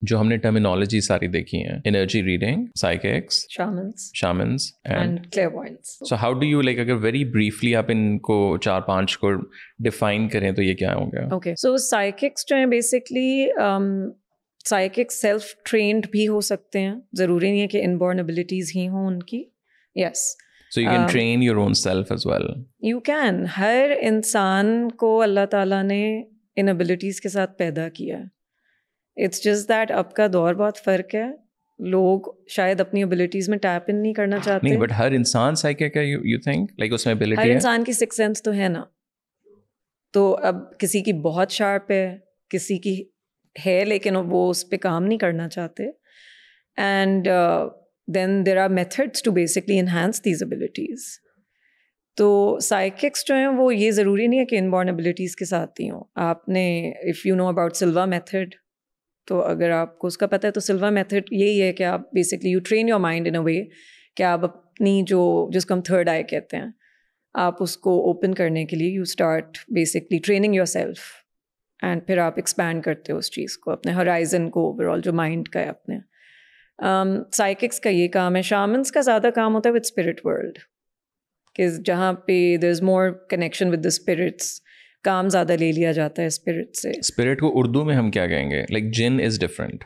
जो हमने टर्मिनोलॉजी सारी देखी है, energy reading, psychics, shamans and clairvoyants. So how do you like, अगर वेरी ब्रीफली आप इनको 4-5 को डिफाइन करें तो ये क्या होंगे? ओके, सो साइकिक्स जो है बेसिकली साइकिक्स सेल्फ ट्रेंड भी हो सकते हैं, ज़रूरी नहीं है कि इनबॉर्न एबिलिटीज़ ही हों उनकी. Yes, So you can train your own self as well. You can. हर इंसान को अल्लाह ताला ने इन एबिलिटीज़ के साथ पैदा किया है. इट्स जस्ट दैट अब का दौर बहुत फ़र्क है. लोग शायद अपनी एबिलिटीज़ में टैप इन नहीं करना चाहते. नहीं, बट हर इंसान साइकिक है, you think? Like उसमें एबिलिटी है? हर इंसान की सिक्स सेंस तो है ना. तो अब किसी की बहुत शार्प है, किसी की है लेकिन वो उस पर काम नहीं करना चाहते. And then there are methods to basically enhance these abilities. तो साइकिक्स जो हैं वो ये ज़रूरी नहीं है कि इनबॉर्न एबिलिटीज़ के साथ ही हों. आपने if you know about Silva method, तो अगर आपको उसका पता है तो सिल्वा मेथड यही है कि आप basically you train your mind in a way कि आप अपनी जिसको हम थर्ड आई कहते हैं, आप उसको ओपन करने के लिए you start basically training your self, and फिर आप एक्सपैंड करते हो उस चीज़ को, अपने हराइजन को, ओवरऑल जो माइंड का है अपने. साइकिक्स का ये काम है. शामन्स का ज़्यादा काम होता है विद स्पिरिट वर्ल्ड, कि जहाँ पे there is more connection with the spirits, काम ज़्यादा ले लिया जाता है स्पिरिट से. स्पिरिट को उर्दू में हम क्या कहेंगे? लाइक जिन इज़ डिफरेंट.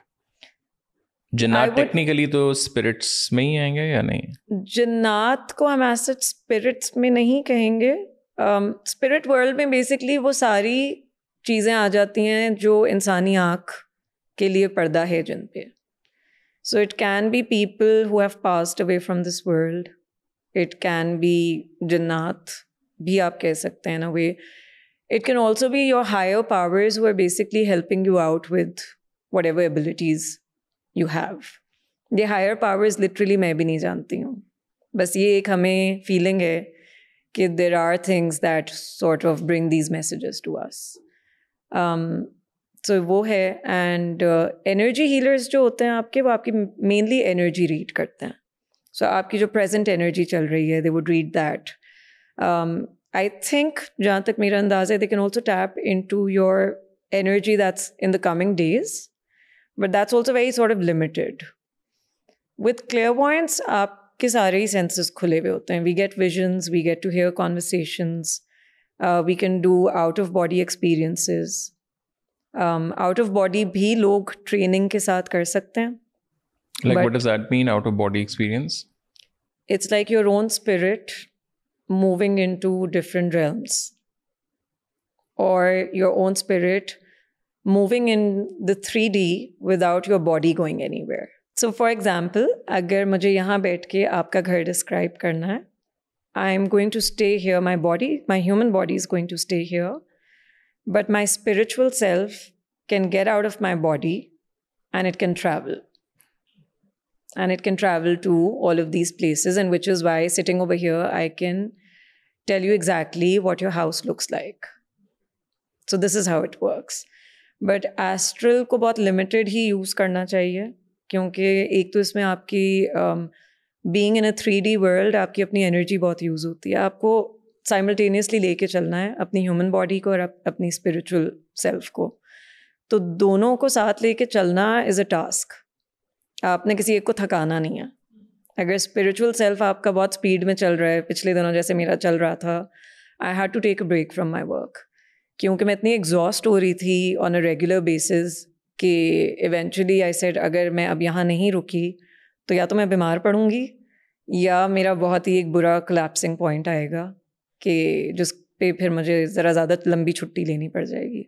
जिन्नात टेक्निकली तो स्पिरिट्स में ही आएंगे या नहीं? जिन्नात को हम एज सच स्पिरिट्स में नहीं कहेंगे. स्पिरिट वर्ल्ड में बेसिकली वो सारी चीज़ें आ जाती हैं जो इंसानी आँख के लिए पर्दा है जिन पे. So it can be people who have passed away from this world. It can be jinnat, bhi aap keh sakte hain in a way. It can also be your higher powers who are basically helping you out with whatever abilities you have. The higher powers literally मैं भी नहीं जानती हूँ. बस ये एक हमें feeling है कि there are things that sort of bring these messages to us. So वो है. एंड एनर्जी हीलर्स जो होते हैं आपके, वो आपकी मेनली एनर्जी रीड करते हैं. सो आपकी जो प्रेजेंट एनर्जी चल रही है, they would read that. I think जहाँ तक मेरा अंदाज़ है, they can also tap into your energy that's in the coming days, but that's also very sort of limited. With clairvoyants आपके सारे ही सेंसेस खुले हुए होते हैं. We get visions, we get to hear conversations, we can do out of body experiences. Out of body भी लोग training के साथ कर सकते हैं. Like what does that mean, out of body experience? It's like your own spirit moving into different realms, or your own spirit moving in the 3D without your body going anywhere. So for example, अगर मुझे यहाँ बैठ के आपका घर describe करना है, I am going to stay here, my human body is going to stay here, but my spiritual self can get out of my body and it can travel. And it can travel to all of these places, and which is why sitting over here, I can tell you exactly what your house looks like. So this is how it works. But astral को बहुत limited ही use करना चाहिए, क्योंकि एक तो इसमें आपकी being in a 3D world, आपकी अपनी energy बहुत use होती है. आपको साइमल्टेनियसली लेके चलना है अपनी ह्यूमन बॉडी को और अपनी स्पिरिचुअल सेल्फ को. तो दोनों को साथ लेके चलना इज़ अ टास्क. आपने किसी एक को थकाना नहीं है. अगर स्पिरिचुअल सेल्फ आपका बहुत स्पीड में चल रहा है, पिछले दिनों जैसे मेरा चल रहा था, I had to take a break from my work, क्योंकि मैं इतनी एग्जॉस्ट हो रही थी ऑन अ रेगुलर बेसिस कि इवेंचुअली आई सेड अगर मैं अब यहाँ नहीं रुकी तो या तो मैं बीमार पड़ूंगी या मेरा बहुत ही एक बुरा कोलैप्सिंग पॉइंट आएगा कि जिस पे फिर मुझे ज़रा ज़्यादा लंबी छुट्टी लेनी पड़ जाएगी.